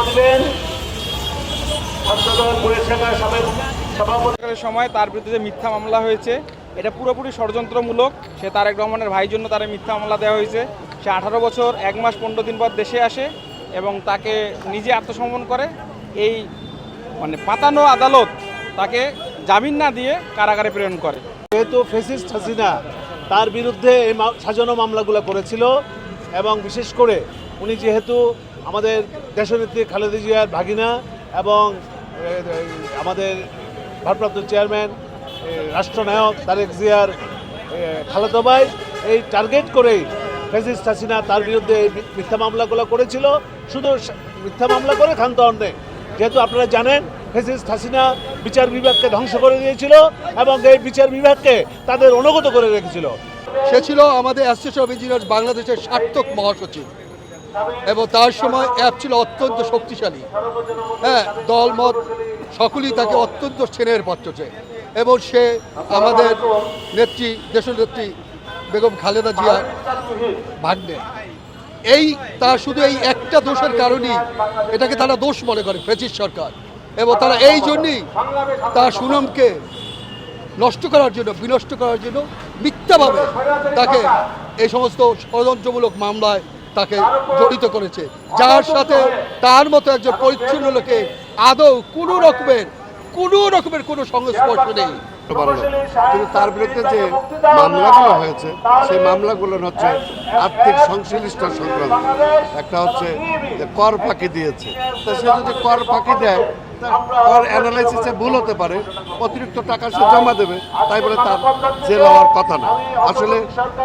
দিবেন ছাত্রদল বুয়েট শাখার সাবেক সভাপতি। সময় তার বিরুদ্ধে যে মিথ্যা মামলা হয়েছে এটা পুরোপুরি ষড়যন্ত্রমূলক। সে তারেক রহমানের ভাইয়ের জন্য তার মিথ্যা মামলা দেওয়া হয়েছে। সে 18 বছর 1 মাস 15 দিন পর দেশে আসে এবং তাকে নিজে আত্মসমর্পণ করে। এই পাতানো আদালত তাকে জামিন না দিয়ে কারাগারে প্রেরণ করে। যেহেতু ফ্যাসিস্ট হাসিনা তার বিরুদ্ধে এই সাজানো মামলাগুলো করেছিল এবং বিশেষ করে উনি যেহেতু আমাদের দেশনেত্রী খালেদা জিয়ার ভাগিনা এবং আমাদের ভারপ্রাপ্ত চেয়ারম্যান রাষ্ট্রনায়ক তারেক জিয়ার খালেদা ভাই এই টার্গেট করেই ফ্যাসিস্ট হাসিনা তার বিরুদ্ধে এই মিথ্যা মামলাগুলো করেছিল। শুধু মিথ্যা মামলা করে ক্ষান্ত হন নাই, যেহেতু আপনারা জানেন ফ্যাসিস্ট হাসিনা বিচার বিভাগকে ধ্বংস করে দিয়েছিল এবং এই বিচার বিভাগকে তাদের অনুগত করে রেখেছিল। সে ছিল আমাদের অ্যাসোসিয়েশন অফ ইঞ্জিনিয়ার্স বাংলাদেশের সার্থক মহাসচিব এবং তার সময় অ্যাপ ছিল অত্যন্ত শক্তিশালী। হ্যাঁ, দলমত সকলেই তাকে অত্যন্ত স্নেহের পাত্র এবং সে আমাদের নেত্রী দেশনেত্রী বেগম খালেদা জিয়ার ভাগ্নে। এই তার শুধু এই একটা দোষের কারণেই এটাকে তারা দোষ মনে করে ফ্যাসিস্ট সরকার, এবং তারা এই জন্যই তার সুনামকে নষ্ট করার জন্য বিনষ্ট করার জন্য মিথ্যাভাবে তাকে এই সমস্ত ষড়যন্ত্রমূলক মামলায় তাকে জড়িত করেছে, যার সাথে তার মতো একজন পরিচ্ছন্ন লোকে আদৌ কোনো রকমের কোনো সংস্পর্শ নেই। কিন্তু তার বিরুদ্ধে যে মামলাগুলো হয়েছে সেই মামলাগুলো হচ্ছে আর্থিক সংশ্লিষ্ট সংক্রান্ত। একটা হচ্ছে যে কর ফাঁকি দিয়েছে, তো সে যদি কর ফাঁকি দেয় কর অ্যানালাইসিসে ভুল হতে পারে, অতিরিক্ত টাকা সে জমা দেবে, তাই বলে তার জেল হওয়ার কথা না। আসলে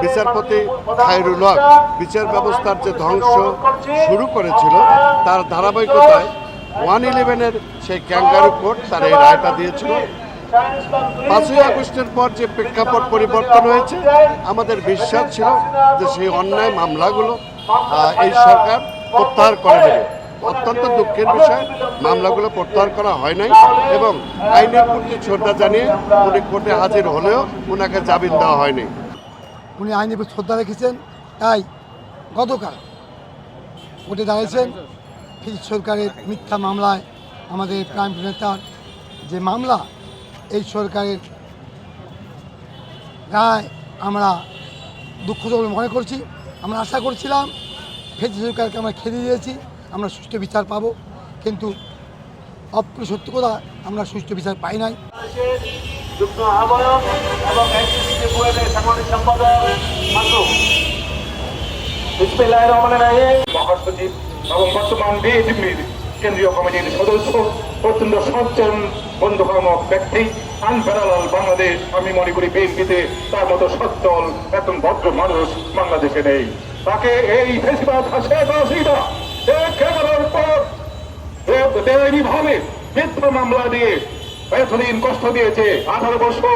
বিচারপতি খায়রুল হক বিচার ব্যবস্থার যে ধ্বংস শুরু করেছিল তার ধারাবাহিকতায় 111-এর সেই ক্যাঙ্গারু কোর্ট তার এই রায়টা দিয়েছিল। 5ই আগস্টের পর যে প্রেক্ষাপট পরিবর্তন হয়েছে, আমাদের বিশ্বাস ছিল যে সেই অন্যায় মামলাগুলো এই সরকার প্রত্যাহার করে নেবে। অত্যন্ত দুঃখের বিষয়, মামলাগুলো প্রত্যাহার করা হয় নাই এবং আইনের প্রতি শ্রদ্ধা জানিয়ে উনি কোর্টে হাজির হলেও ওনাকে জামিন দেওয়া হয়নি। উনি আইনের প্রতি শ্রদ্ধা রেখেছেন, তাই গতকাল কোর্টে দাঁড়িয়েছেন। ফ্যাসিস্ট সরকারের মিথ্যা মামলায় আমাদের প্রাইম নেতার যে মামলা, এই সরকারের রায় আমরা দুঃখজনক মনে করছি। আমরা আশা করছিলাম ফ্যাসিস্ট সরকারকে আমরা খেতে দিয়েছি, আমরা সুষ্ঠু বিচার পাবো, কিন্তু সত্য কথা আমরা সুষ্ঠু বিচার পাই নাই। যুগ্ম আহ্বায়ক এবং সাংগঠনিক সম্পাদক বিসমিল্লাহির রহমানির রহিম মহাসচিব এবং বর্তমান বিএনপির কেন্দ্রীয় কমিটির সদস্য অত্যন্ত সজ্জন বন্ধুকামক ব্যক্তি, আনপ্যারালাল বাংলাদেশ। আমি মনে করি বিএনপিতে তার মতো সচ্ছল একজন ভদ্র মানুষ বাংলাদেশে নেই। তাকে এই ফেসিবাদ হাসিনা বেআইনি ভাবে মিথ্যা মামলা দিয়ে এতদিন কষ্ট দিয়েছে। 18 বছর